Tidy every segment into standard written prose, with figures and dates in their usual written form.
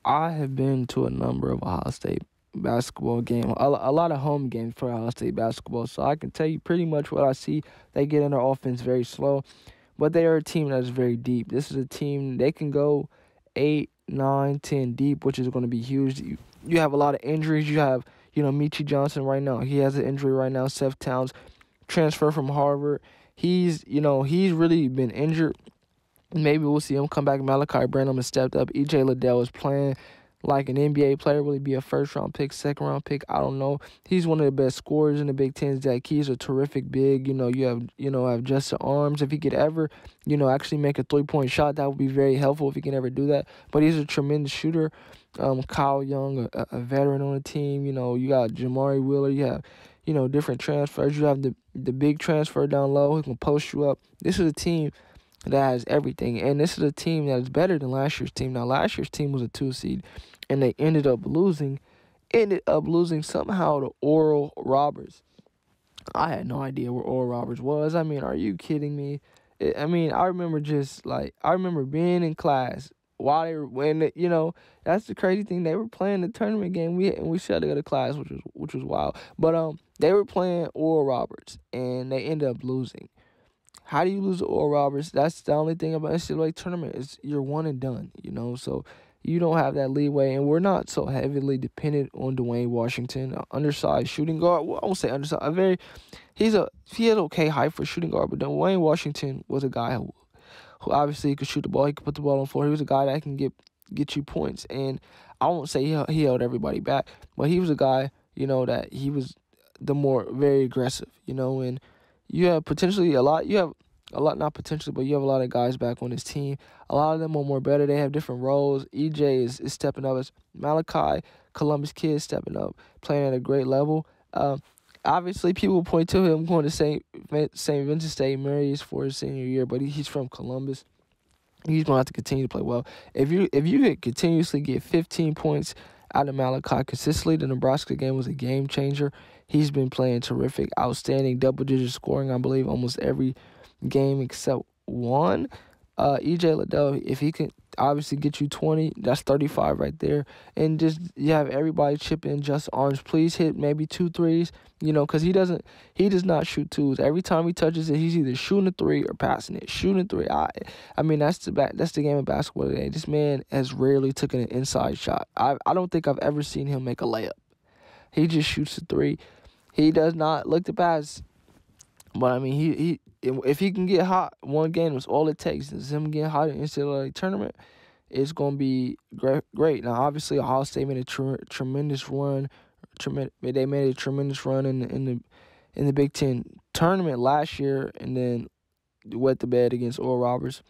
I have been to a number of Ohio State basketball games, a lot of home games for Ohio State basketball. So I can tell you pretty much what I see. They get in their offense very slow, but they are a team that is very deep. This is a team they can go 8, 9, 10 deep, which is going to be huge. You have a lot of injuries. You have Michi Johnson right now. He has an injury right now. Seth Towns transfer from Harvard. He's really been injured. Maybe we'll see him come back. Malachi Branham has stepped up. EJ Liddell is playing like an NBA player. Will he be a first-round pick, second-round pick? I don't know. He's one of the best scorers in the Big Ten. Zach Key's a terrific big. You have Justin Arms. If he could ever, actually make a three-point shot, that would be very helpful if he can ever do that. But he's a tremendous shooter. Kyle Young, a veteran on the team. You got Jamari Wheeler. You have, different transfers. You have the big transfer down low who can post you up. This is a team that has everything, and this is a team that is better than last year's team. Now, last year's team was a 2 seed, and they ended up losing somehow to Oral Roberts. I had no idea where Oral Roberts was. I mean, are you kidding me? I remember being in class while they were that's the crazy thing. They were playing the tournament game. We had to go to class, which was wild. But they were playing Oral Roberts, and they ended up losing. How do you lose to Oral Roberts? That's the only thing about NCAA tournament is you're one and done, so you don't have that leeway, and we're not so heavily dependent on Dwayne Washington, an undersized shooting guard. Well, I won't say undersized. He has okay height for shooting guard, but Dwayne Washington was a guy who obviously could shoot the ball. He could put the ball on the floor. He was a guy that can get you points, and I won't say he held everybody back, but he was a guy, that he was very aggressive, and you have potentially a lot. You have a lot, not potentially, but you have a lot of guys back on this team. A lot of them are more better. They have different roles. EJ is stepping up. As Malachi, Columbus kid, stepping up, playing at a great level. Obviously, people point to him going to St. Vincent State Mary's for his senior year, but he's from Columbus. He's going to have to continue to play well. If you could continuously get 15 points out of Malachi consistently, the Nebraska game was a game changer. He's been playing terrific, outstanding, double-digit scoring, I believe, almost every game except one. EJ Liddell, if he can obviously get you 20, that's 35 right there. And just you have everybody chip in. Just Arms, please hit maybe 2 threes, because he does not shoot twos. Every time he touches it, he's either shooting a three or passing it. Shooting a three. That's the game of basketball today. This man has rarely taken an inside shot. I don't think I've ever seen him make a layup. He just shoots a three. He does not look to pass. But, if he can get hot one game, that's all it takes. Is him getting hot in the NCAA tournament, it's going to be great. Now, obviously, Ohio State made a tremendous run. They made a tremendous run in the Big Ten tournament last year, and then wet the bed against Oral Roberts.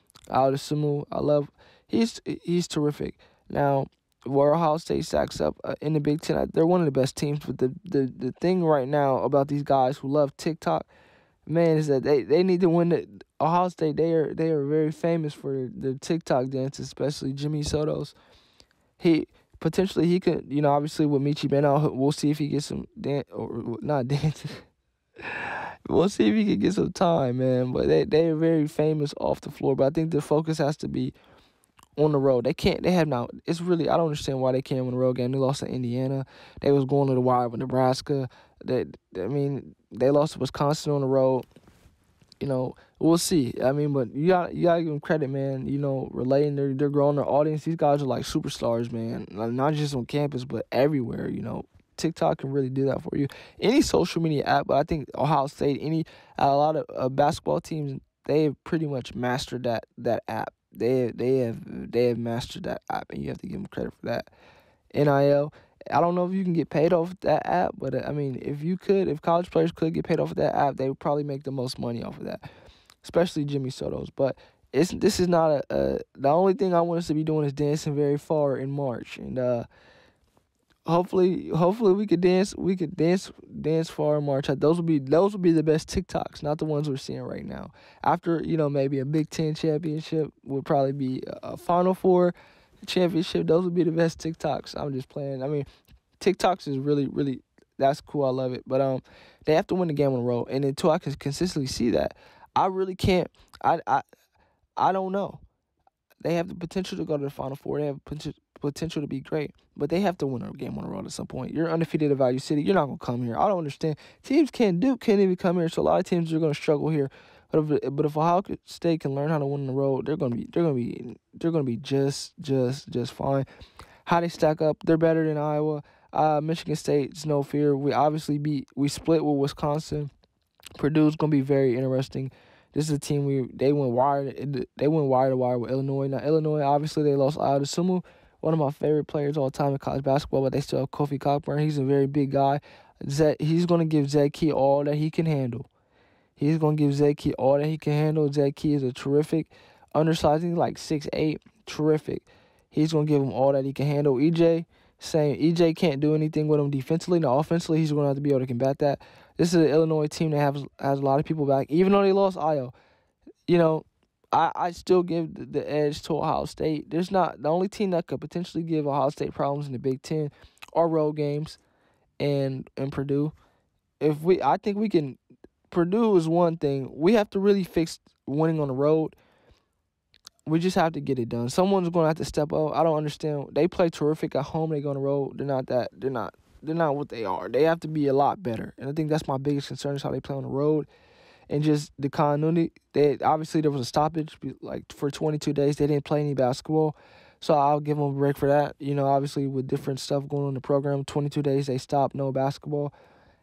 He's terrific. Now, where Ohio State stacks up in the Big Ten, they're one of the best teams. But the thing right now about these guys who love TikTok, man, is that they need to win the Ohio State. They are very famous for the TikTok dances, especially Jimmy Soto's. He could, obviously with Michi Benow, we'll see if he gets some not dances. We'll see if he can get some time, man. But they are very famous off the floor. But I think the focus has to be on the road. It's really, I don't understand why they can't win a road game. They lost to Indiana. They was going to the wire with Nebraska. They lost to Wisconsin on the road. We'll see. But you gotta give them credit, man. Relating, they're growing their audience. These guys are like superstars, man. Not just on campus, but everywhere. TikTok can really do that for you. Any social media app, but I think Ohio State, a lot of basketball teams, they have pretty much mastered that app. They have mastered that app, and you have to give them credit for that. NIL. I don't know if you can get paid off that app, but if college players could get paid off of that app, they would probably make the most money off of that, especially Jimmy Soto's. But this is not the only thing I want us to be doing is dancing very far in March, and hopefully we could dance far in March. Those will be the best TikToks, not the ones we're seeing right now. After maybe a Big Ten championship would probably be a Final Four championship. Those would be the best TikToks. I'm just playing. TikToks is really, really, that's cool. I love it. But they have to win the game on the road. And until I can consistently see that, I really can't. I don't know. They have the potential to go to the Final Four. They have potential to be great, but they have to win a game on the road at some point. You're undefeated at Value City. You're not gonna come here. I don't understand. Teams can't even come here. So a lot of teams are gonna struggle here. But if Ohio State can learn how to win on the road, they're gonna be just fine. How they stack up, they're better than Iowa. Michigan State's no fear. We split with Wisconsin. Purdue's gonna be very interesting. This is a team they went wire to wire with Illinois. Now Illinois, obviously they lost Ayo Dosunmu, one of my favorite players all time in college basketball, but they still have Kofi Cockburn. He's a very big guy. He's gonna give Zed Key all that he can handle. He's gonna give Zed Key all that he can handle. Zed Key is a terrific undersized, he's like 6'8", terrific. He's gonna give him all that he can handle. EJ can't do anything with him defensively. Now, offensively, he's going to have to be able to combat that. This is an Illinois team that has a lot of people back. Even though they lost Io, I still give the edge to Ohio State. There's not the only team that could potentially give Ohio State problems in the Big Ten are road games and Purdue. I think we can. Purdue is one thing. We have to really fix winning on the road. We just have to get it done. Someone's going to have to step up. I don't understand. They play terrific at home. They go on the road. They're not what they are. They have to be a lot better. And I think that's my biggest concern is how they play on the road and just the continuity. Obviously, there was a stoppage. Like, for 22 days, they didn't play any basketball. So I'll give them a break for that. Obviously, with different stuff going on in the program, 22 days, they stopped, no basketball.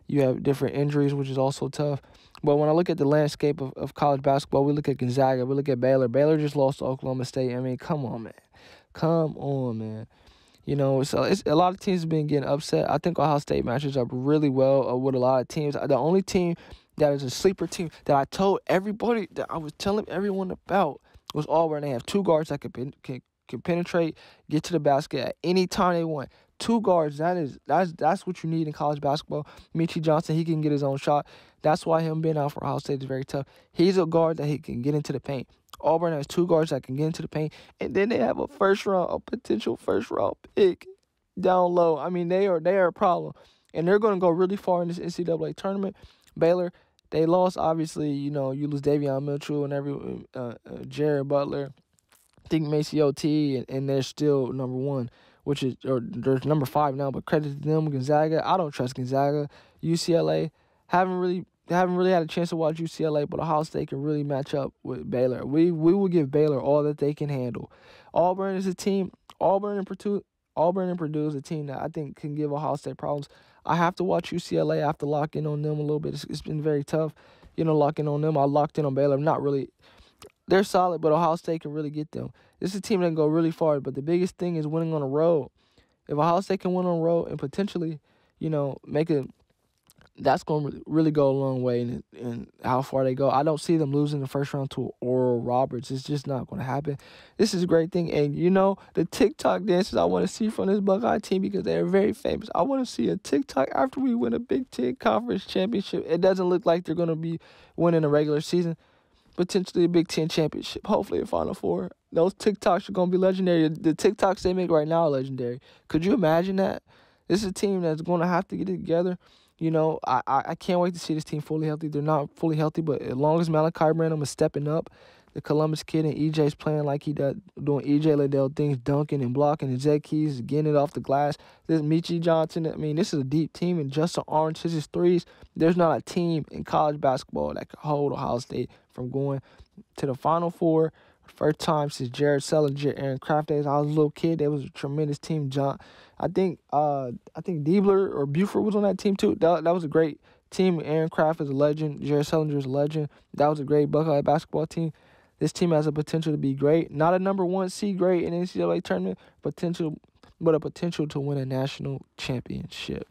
You have different injuries, which is also tough. But when I look at the landscape of college basketball, we look at Gonzaga, we look at Baylor. Baylor just lost to Oklahoma State. I mean, come on, man. So it's a lot of teams have been getting upset. I think Ohio State matches up really well with a lot of teams. The only team that is a sleeper team that I told everybody, that I was telling everyone about, was Auburn. They have two guards that can penetrate, get to the basket at any time they want. Two guards, that's what you need in college basketball. Michi Johnson, he can get his own shot. That's why him being out for Ohio State is very tough. He's a guard that he can get into the paint. Auburn has two guards that can get into the paint. And then they have a potential first-round pick down low. I mean, they are a problem. And they're going to go really far in this NCAA tournament. Baylor, they lost, obviously, you lose Davion Mitchell and Jared Butler. I think Macy OT, and they're still number one. They're number 5 now, but credit to them. Gonzaga, I don't trust Gonzaga. UCLA, haven't really had a chance to watch UCLA, but Ohio State can really match up with Baylor. We will give Baylor all that they can handle. Auburn is a team. Auburn and Purdue is a team that I think can give Ohio State problems. I have to watch UCLA. I have to lock in on them a little bit. It's been very tough, locking on them. I locked in on Baylor. Not really. They're solid, but Ohio State can really get them. This is a team that can go really far, but the biggest thing is winning on the road. If Ohio State can win on the road and potentially, that's going to really go a long way in how far they go. I don't see them losing the first round to Oral Roberts. It's just not going to happen. This is a great thing. And, the TikTok dances I want to see from this Buckeye team because they are very famous. I want to see a TikTok after we win a Big Ten Conference Championship. It doesn't look like they're going to be winning a regular season. Potentially a Big Ten championship, hopefully a Final Four. Those TikToks are going to be legendary. The TikToks they make right now are legendary. Could you imagine that? This is a team that's going to have to get it together. I can't wait to see this team fully healthy. They're not fully healthy, but as long as Malachi Branham is stepping up, the Columbus kid and EJ's playing like he does, doing EJ Liddell things, dunking and blocking, and Zed Keys getting it off the glass. This Michi Johnson, this is a deep team, and Justin Orange hits his threes. There's not a team in college basketball that could hold Ohio State from going to the Final Four. First time since Jared Sullinger, Aaron Kraft days. I was a little kid. They was a tremendous team. I think Diebler or Buford was on that team too. That was a great team. Aaron Kraft is a legend. Jared Sullinger is a legend. That was a great Buckeye basketball team. This team has a potential to be great. Not a number 1 seed great in the NCAA tournament, but a potential to win a national championship.